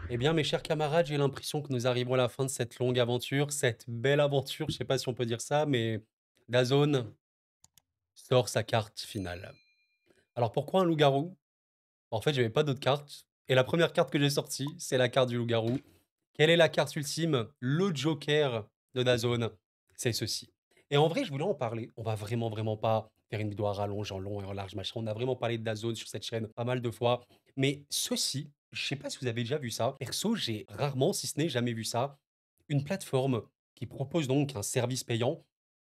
Eh bien, mes chers camarades, j'ai l'impression que nous arrivons à la fin de cette longue aventure, cette belle aventure, je sais pas si on peut dire ça, mais DAZN sort sa carte finale. Alors pourquoi un loup-garou? En fait, j'avais pas d'autres cartes et la première carte que j'ai sortie, c'est la carte du loup-garou. Quelle est la carte ultime? Le joker de DAZN, c'est ceci. Et en vrai, je voulais en parler. On va vraiment, vraiment pas faire une vidéo à rallonge, en long et en large, machin. On a vraiment parlé de DAZN sur cette chaîne pas mal de fois. Mais ceci, je sais pas si vous avez déjà vu ça. Perso, j'ai rarement, si ce n'est jamais vu ça. Une plateforme qui propose donc un service payant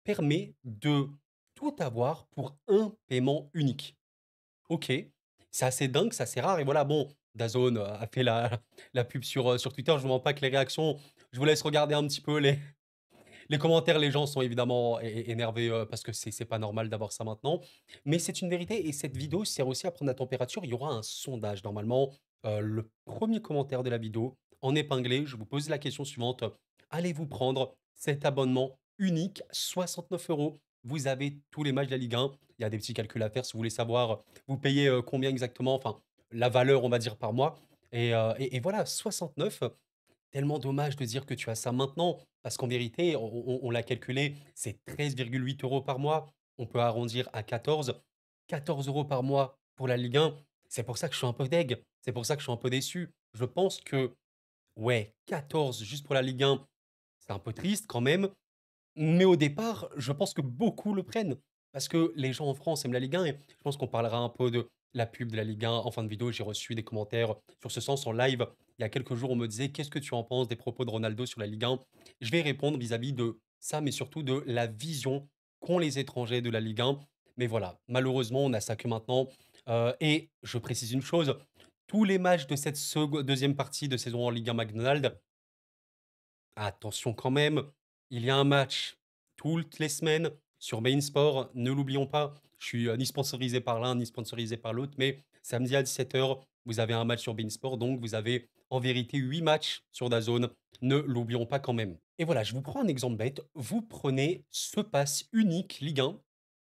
permet de tout avoir pour un paiement unique. OK, c'est assez dingue, c'est assez rare et voilà, bon, DAZN, a fait la pub sur Twitter. Je vous mens pas que les réactions, je vous laisse regarder un petit peu les commentaires. Les gens sont évidemment énervés, parce que c'est pas normal d'avoir ça maintenant. Mais c'est une vérité et cette vidéo sert aussi à prendre la température. Il y aura un sondage normalement, le premier commentaire de la vidéo en épinglé, je vous pose la question suivante: allez-vous prendre cet abonnement unique, 69 €? Vous avez tous les matchs de la Ligue 1. Il y a des petits calculs à faire si vous voulez savoir, vous payez, combien exactement, enfin la valeur on va dire par mois et voilà 69. Tellement dommage de dire que tu as ça maintenant, parce qu'en vérité, on l'a calculé, c'est 13,8 € par mois. On peut arrondir à 14. 14 € par mois pour la Ligue 1. C'est pour ça que je suis un peu deg. C'est pour ça que je suis un peu déçu. Je pense que, ouais, 14 juste pour la Ligue 1, c'est un peu triste quand même. Mais au départ, je pense que beaucoup le prennent parce que les gens en France aiment la Ligue 1 et je pense qu'on parlera un peu de la pub de la Ligue 1 en fin de vidéo. J'ai reçu des commentaires sur ce sens en live. Il y a quelques jours, on me disait: «Qu'est-ce que tu en penses des propos de Ronaldo sur la Ligue 1?» Je vais répondre vis-à-vis de ça, mais surtout de la vision qu'ont les étrangers de la Ligue 1. Mais voilà, malheureusement, on a ça que maintenant, et je précise une chose, tous les matchs de cette 2e partie de saison en Ligue 1 McDonald's, attention quand même, il y a un match toutes les semaines sur beIN Sport, ne l'oublions pas. Je suis, ni sponsorisé par l'un, ni sponsorisé par l'autre, mais samedi à 17 h, vous avez un match sur beIN Sport, donc vous avez en vérité 8 matchs sur DAZN. Ne l'oublions pas quand même. Et voilà, je vous prends un exemple bête. Vous prenez ce pass unique Ligue 1,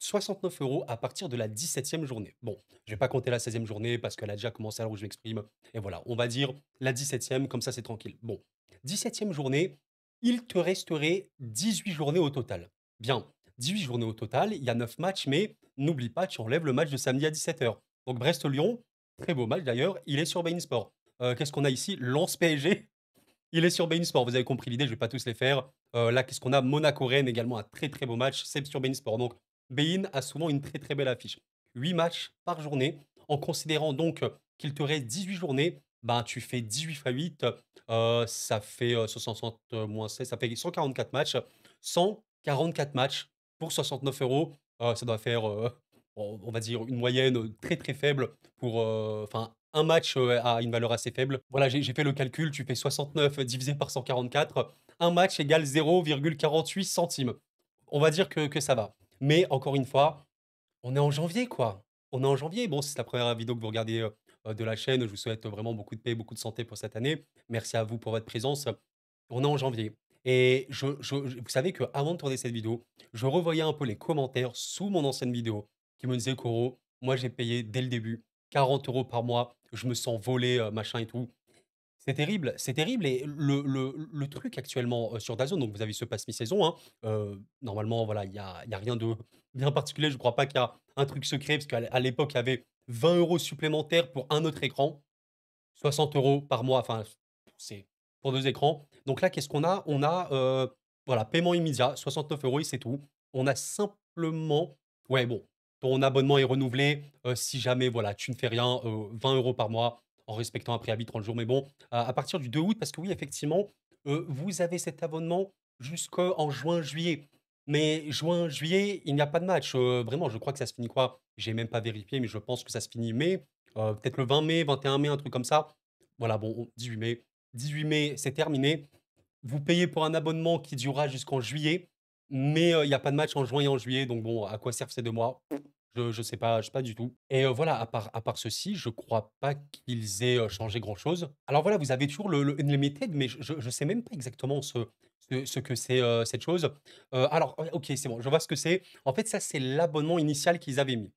69 € à partir de la 17e journée. Bon, je vais pas compter la 16e journée parce qu'elle a déjà commencé à l'heure où je m'exprime. Et voilà, on va dire la 17e, comme ça c'est tranquille. Bon, 17e journée, il te resterait 18 journées au total. Bien, 18 journées au total, il y a 9 matchs, mais n'oublie pas, tu enlèves le match de samedi à 17 h. Donc Brest-Lyon, très beau match d'ailleurs, il est sur beIN Sport. Qu'est-ce qu'on a ici? Lens-PSG, il est sur beIN Sport. Vous avez compris l'idée, je vais pas tous les faire. Là, qu'est-ce qu'on a? Monaco-Rennes, également un très très beau match, c'est sur beIN Sport. Donc beIN a souvent une très très belle affiche. 8 matchs par journée, en considérant donc qu'il te reste 18 journées, ben, tu fais 18 fois 8, ça fait 60 moins 16, ça fait 144 matchs. 144 matchs pour 69 €. Ça doit faire, on va dire, une moyenne très très faible pour, enfin, un match a une valeur assez faible. Voilà, j'ai fait le calcul, tu fais 69 divisé par 144, un match égale 0,48 centimes. On va dire que ça va. Mais encore une fois, on est en janvier, quoi. On est en janvier. Bon, si c'est la première vidéo que vous regardez, de la chaîne, je vous souhaite vraiment beaucoup de paix, beaucoup de santé pour cette année. Merci à vous pour votre présence. On est en janvier et vous savez qu'avant de tourner cette vidéo, je revoyais un peu les commentaires sous mon ancienne vidéo qui me disaient: «Koro, moi j'ai payé dès le début 40 € par mois, je me sens volé, machin et tout». C'est terrible et le truc actuellement, sur DAZN, donc vous avez ce pass mi-saison, hein, normalement, voilà, il y a rien de bien particulier. Je ne crois pas qu'il y a un truc secret parce qu'à l'époque, il y avait 20 € supplémentaires pour un autre écran, 60 € par mois, enfin, c'est pour 2 écrans. Donc là, qu'est-ce qu'on a? On a, voilà, paiement immédiat, 69 € et c'est tout. On a simplement, ouais, bon, ton abonnement est renouvelé, si jamais, voilà, tu ne fais rien, 20 € par mois en respectant un préavis de 30 jours. Mais bon, à partir du 2 août, parce que oui, effectivement, vous avez cet abonnement jusqu'en juin-juillet. Mais juin-juillet, il n'y a pas de match, vraiment, je crois que ça se finit quoi? J'ai même pas vérifié, mais je pense que ça se finit mai, peut-être le 20 mai, 21 mai, un truc comme ça. Voilà, bon, 18 mai. 18 mai, c'est terminé. Vous payez pour un abonnement qui durera jusqu'en juillet, mais il y a pas de match en juin et en juillet, donc bon, à quoi servent ces 2 mois? Je sais pas du tout et voilà, à part ceci, je crois pas qu'ils aient, changé grand chose. Alors voilà, vous avez toujours le unlimited, mais je sais même pas exactement ce que c'est, cette chose. Alors, ouais, OK, c'est bon, je vois ce que c'est. En fait, ça, c'est l'abonnement initial qu'ils avaient mis.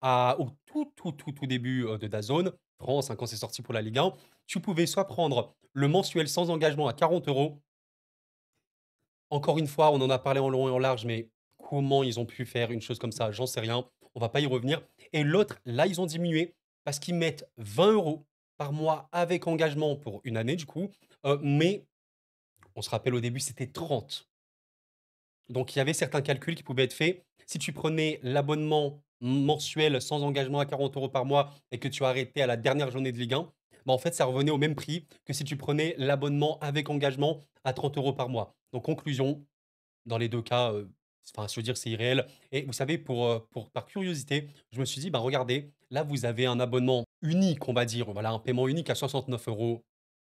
Au tout début, de DAZN, France, hein, quand c'est sorti pour la Ligue 1, tu pouvais soit prendre le mensuel sans engagement à 40 €. Encore une fois, on en a parlé en long et en large, mais comment ils ont pu faire une chose comme ça? J'en sais rien. On va pas y revenir. Et l'autre, là, ils ont diminué parce qu'ils mettent 20 € par mois avec engagement pour une année, du coup. Mais on se rappelle au début, c'était 30. Donc il y avait certains calculs qui pouvaient être faits. Si tu prenais l'abonnement mensuel sans engagement à 40 € par mois et que tu arrêtais à la dernière journée de Ligue 1, bah, en fait, ça revenait au même prix que si tu prenais l'abonnement avec engagement à 30 € par mois. Donc conclusion, dans les 2 cas, enfin, je veux dire, c'est irréel. Et vous savez, pour par curiosité, je me suis dit: «Bah, regardez, là, vous avez un abonnement unique, on va dire, voilà, un paiement unique à 69 €.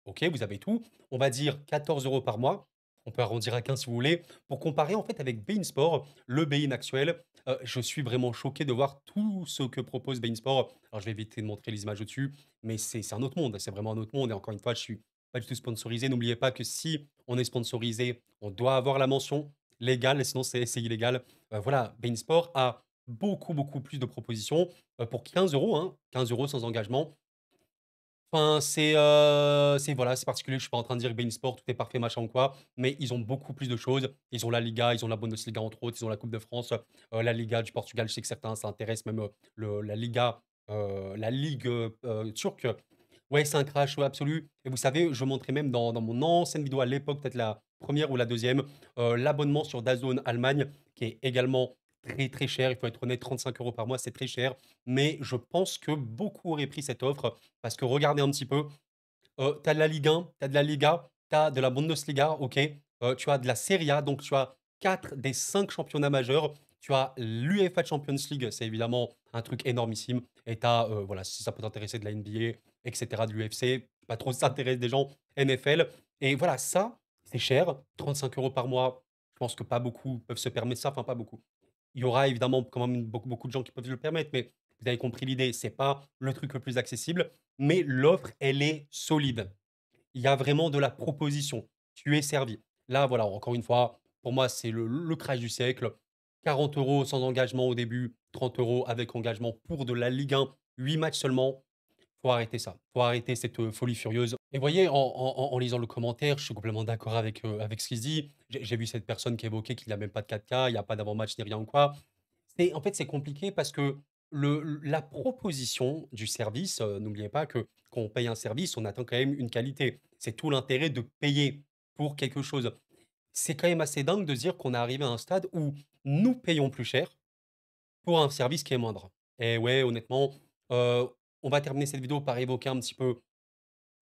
OK, vous avez tout. On va dire 14 € par mois. On peut arrondir à 15 si vous voulez. Pour comparer, en fait, avec beIN Sport, le beIN actuel, je suis vraiment choqué de voir tout ce que propose beIN Sport. Alors, je vais éviter de montrer les images au-dessus, mais c'est un autre monde. C'est vraiment un autre monde et encore une fois, je suis pas du tout sponsorisé. N'oubliez pas que si on est sponsorisé, on doit avoir la mention légale, sinon c'est illégal. Voilà, beIN Sport a beaucoup, beaucoup plus de propositions, pour 15 €, hein, 15 € sans engagement. Enfin, c'est voilà, c'est particulier. Je suis pas en train de dire que beIN Sport, tout est parfait, machin ou quoi, mais ils ont beaucoup plus de choses. Ils ont la Liga, ils ont la Bundesliga, entre autres, ils ont la Coupe de France, la Liga du Portugal. Je sais que certains, ça intéresse même, le la Liga, la ligue, turque. Ouais, c'est un crash, ouais, absolu et vous savez, je montrais même dans mon ancienne vidéo à l'époque, peut-être la première ou la deuxième, l'abonnement sur DAZN Allemagne qui est également très, très cher. Il faut être honnête, 35 € par mois, c'est très cher, mais je pense que beaucoup auraient pris cette offre parce que regardez un petit peu, tu as de la Ligue 1, tu as de la Liga, tu as de la Bundesliga, OK, tu as de la Serie A, donc tu as 4 des 5 championnats majeurs. Tu as l'UEFA Champions League, c'est évidemment un truc énormissime et tu as, voilà, si ça peut t'intéresser, de la NBA et cetera, de l'UFC, pas trop si ça intéresse des gens, NFL et voilà, ça, c'est cher, 35 € par mois. Je pense que pas beaucoup peuvent se permettre ça, enfin pas beaucoup. Il y aura évidemment quand même beaucoup, beaucoup de gens qui peuvent se le permettre, mais vous avez compris l'idée. C'est pas le truc le plus accessible, mais l'offre, elle est solide. Il y a vraiment de la proposition. Tu es servi. Là, voilà, encore une fois, pour moi, c'est le crash du siècle. 40 € sans engagement au début, 30 € avec engagement pour de la Ligue 1, 8 matchs seulement. Faut arrêter ça. Faut arrêter cette, folie furieuse et vous voyez, en lisant le commentaire, je suis complètement d'accord avec ce qu'il se dit. J'ai vu cette personne qui évoquait qu'il y a même pas de 4K, il y a pas d'avant-match ni rien ou quoi. C'est en fait, c'est compliqué parce que la proposition du service, n'oubliez pas que quand on paye un service, on attend quand même une qualité. C'est tout l'intérêt de payer pour quelque chose. C'est quand même assez dingue de se dire qu'on est arrivé à un stade où nous payons plus cher pour un service qui est moindre. Et ouais, honnêtement, heu, on va terminer cette vidéo par évoquer un petit peu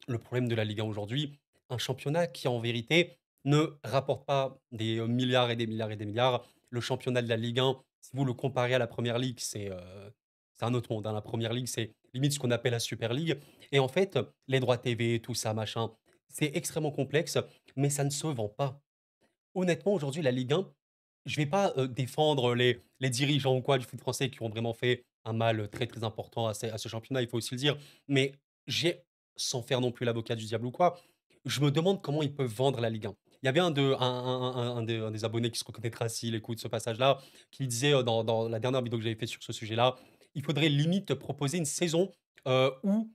le problème de la Ligue 1 aujourd'hui. Un championnat qui, en vérité, ne rapporte pas des, milliards et des milliards et des milliards. Le championnat de la Ligue 1, si vous le comparez à la Première Ligue, c'est un autre monde, hein. La Première Ligue, c'est limite ce qu'on appelle la Super League et en fait, les droits TV, tout ça, machin, c'est extrêmement complexe, mais ça ne se vend pas. Honnêtement, aujourd'hui, la Ligue 1, je vais pas, défendre les dirigeants ou quoi du foot français qui ont vraiment fait un mal, très, très important à ce championnat, il faut aussi le dire. Mais j'ai sans faire non plus l'avocat du diable ou quoi, je me demande comment ils peuvent vendre la Ligue 1. Il y avait un des abonnés qui se reconnaîtra s'il écoute ce passage-là, qui disait, dans la dernière vidéo que j'avais fait sur ce sujet-là, il faudrait limite proposer une saison, où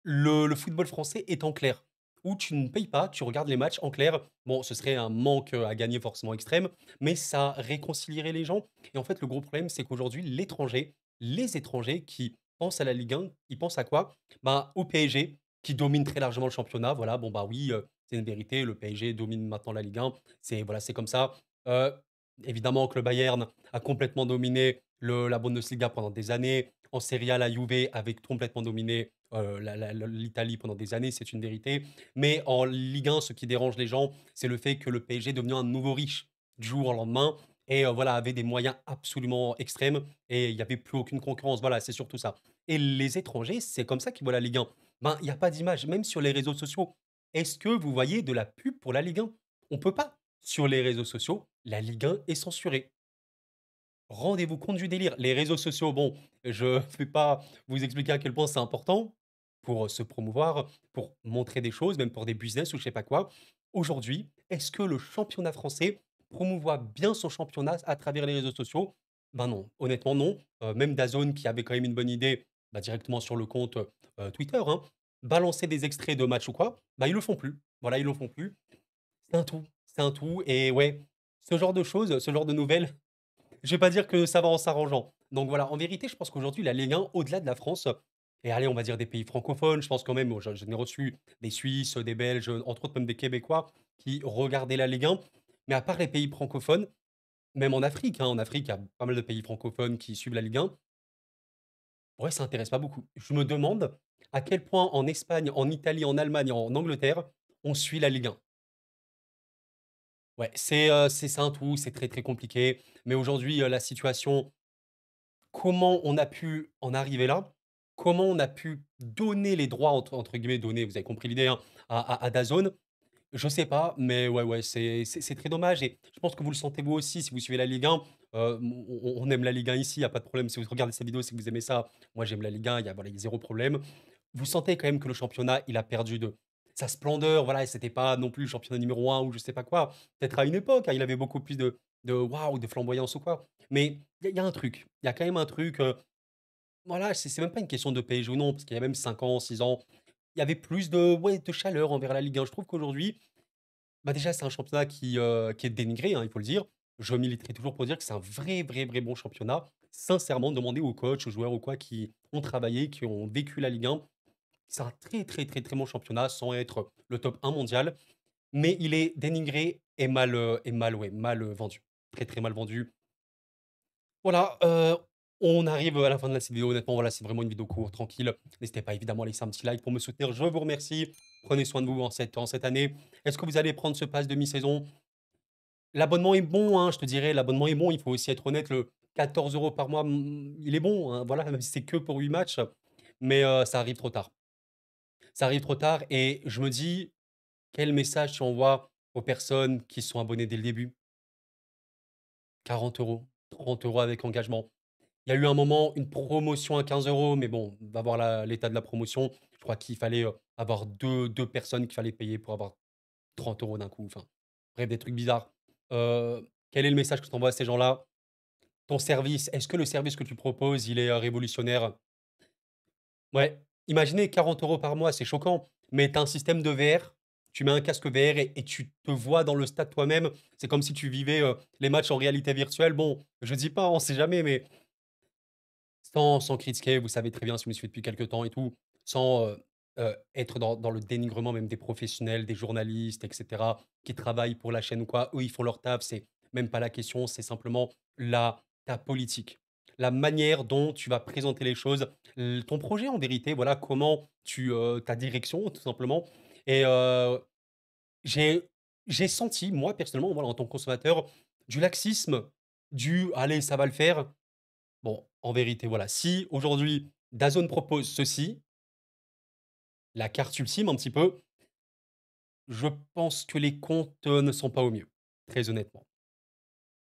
le football français est en clair, où tu ne payes pas, tu regardes les matchs en clair. Bon, ce serait un manque, à gagner forcément extrême, mais ça réconcilierait les gens et en fait, le gros problème, c'est qu'aujourd'hui, les étrangers qui pensent à la Ligue 1, ils pensent à quoi? Bah, au PSG qui domine très largement le championnat. Voilà, bon, bah, oui, c'est une vérité, le PSG domine maintenant la Ligue 1. C'est voilà, c'est comme ça. Heu, évidemment que le Bayern a complètement dominé la Bundesliga pendant des années. En Serie A, la Juve avait complètement dominé, l'Italie pendant des années, c'est une vérité. Mais en Ligue 1, ce qui dérange les gens, c'est le fait que le PSG est devenu un nouveau riche du jour au lendemain et voilà, avait des moyens absolument extrêmes et il y avait plus aucune concurrence. Voilà, c'est surtout ça. Et les étrangers, c'est comme ça qu'ils voient la Ligue 1. Ben, il y a pas d'image, même sur les réseaux sociaux. Est-ce que vous voyez de la pub pour la Ligue 1? On peut pas. Sur les réseaux sociaux, la Ligue 1 est censurée. Rendez-vous compte du délire. Les réseaux sociaux, bon, je ne vais pas vous expliquer à quel point c'est important pour, se promouvoir, pour montrer des choses, même pour des business ou je sais pas quoi. Aujourd'hui, est-ce que le championnat français promouvoit bien son championnat à travers les réseaux sociaux? Ben non, honnêtement non. Même DAZN qui avait quand même une bonne idée, bah, directement sur le compte, Twitter, hein, balancer des extraits de matchs ou quoi, bah, ils le font plus. Voilà, ils le font plus. C'est un tout et ouais, ce genre de choses, ce genre de nouvelles, je vais pas dire que ça va en s'arrangeant. Donc voilà, en vérité, je pense qu'aujourd'hui, la Ligue 1, au-delà de la France et allez, on va dire des pays francophones, je pense quand même, moi, j'en ai reçu des Suisses, des Belges, entre autres même des Québécois qui regardaient la Ligue 1. Mais à part les pays francophones, même en Afrique, hein, en Afrique, il y a pas mal de pays francophones qui suivent la Ligue 1. Ouais, ça intéresse pas beaucoup. Je me demande à quel point en Espagne, en Italie, en Allemagne, en Angleterre, on suit la Ligue 1. Ouais, c'est ça un tout, c'est très, très compliqué. Mais aujourd'hui, la situation, comment on a pu en arriver là? Comment on a pu donner les droits entre guillemets «donner», vous avez compris l'idée, hein, à DAZN? Je sais pas, mais ouais, ouais, c'est très dommage et je pense que vous le sentez vous aussi si vous suivez la Ligue 1. On aime la Ligue 1 ici, il y a pas de problème. Si vous regardez cette vidéo, c'est que vous aimez ça. Moi, j'aime la Ligue 1, il y a voilà, il y a 0 problème. Vous sentez quand même que le championnat, il a perdu de sa splendeur, voilà et c'était pas non plus le championnat numéro 1 ou je sais pas quoi. Peut-être à une époque, hein, il avait beaucoup plus de waouh, de flamboyance ou quoi. Mais il y a un truc, il y a quand même un truc, voilà, c'est même pas une question de PSG ou non, parce qu'il y a même 5 ans, 6 ans, il y avait plus de ouais, de chaleur envers la Ligue 1. Je trouve qu'aujourd'hui, bah, déjà, c'est un championnat qui est dénigré, hein, il faut le dire. Je militerai toujours pour dire que c'est un vrai, vrai, vrai bon championnat. Sincèrement, demandez aux coachs, aux joueurs ou quoi qui ont travaillé, qui ont vécu la Ligue 1. C'est un très, très, très, très bon championnat sans être le top 1 mondial, mais il est dénigré et mal, ouais, mal, vendu. Très, très mal vendu. Voilà, on arrive à la fin de la vidéo. Honnêtement, voilà, c'est vraiment une vidéo courte, tranquille. N'hésitez pas évidemment à laisser un petit like pour me soutenir. Je vous remercie. Prenez soin de vous en cette année. Est-ce que vous allez prendre ce pass demi-saison? L'abonnement est bon, hein, je te dirais, l'abonnement est bon. Il faut aussi être honnête, le 14 € par mois, il est bon, hein, voilà, même si c'est que pour 8 matchs, mais ça arrive trop tard. Ça arrive trop tard et je me dis: «Quel message tu envoies aux personnes qui sont abonnées dès le début?» 40 €, 30 € avec engagement. Il y a eu un moment, une promotion à 15 €, mais bon, va voir l'état de la promotion. Je crois qu'il fallait, avoir deux personnes qu'il fallait payer pour avoir 30 € d'un coup, enfin, bref, des trucs bizarres. Quel est le message que tu envoies à ces gens-là? Ton service, est-ce que le service que tu proposes, il est, révolutionnaire? Ouais, imaginez 40 € par mois, c'est choquant, mais tu as un système de VR, tu mets un casque VR et tu te vois dans le stade toi-même. C'est comme si tu vivais, les matchs en réalité virtuelle. Bon, je dis pas, on sait jamais, mais sans critiquer, vous savez très bien si vous me suivez depuis quelque temps et tout, sans, être dans le dénigrement même des professionnels, des journalistes et cetera, qui travaillent pour la chaîne ou quoi. Eux, ils font leur taf, c'est même pas la question, c'est simplement ta politique. La manière dont tu vas présenter les choses, ton projet en vérité, voilà, comment ta direction tout simplement et j'ai j'ai senti, moi personnellement, voilà, en tant que consommateur, du laxisme, du: «Allez, ça va le faire». Bon, en vérité, voilà, si aujourd'hui DAZN propose ceci, la carte ultime un petit peu, je pense que les comptes, ne sont pas au mieux, très honnêtement.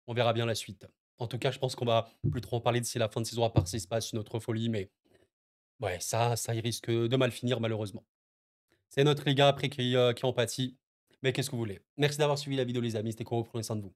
On verra bien la suite. En tout cas, je pense qu'on va plus trop en parler d'ici la fin de saison, à part s'il se passe une autre folie, mais ouais, ça il risque, de mal finir malheureusement. C'est notre Liga après qui en pâtit, mais qu'est-ce que vous voulez? Merci d'avoir suivi la vidéo les amis, c'était Koro, prenez soin de vous.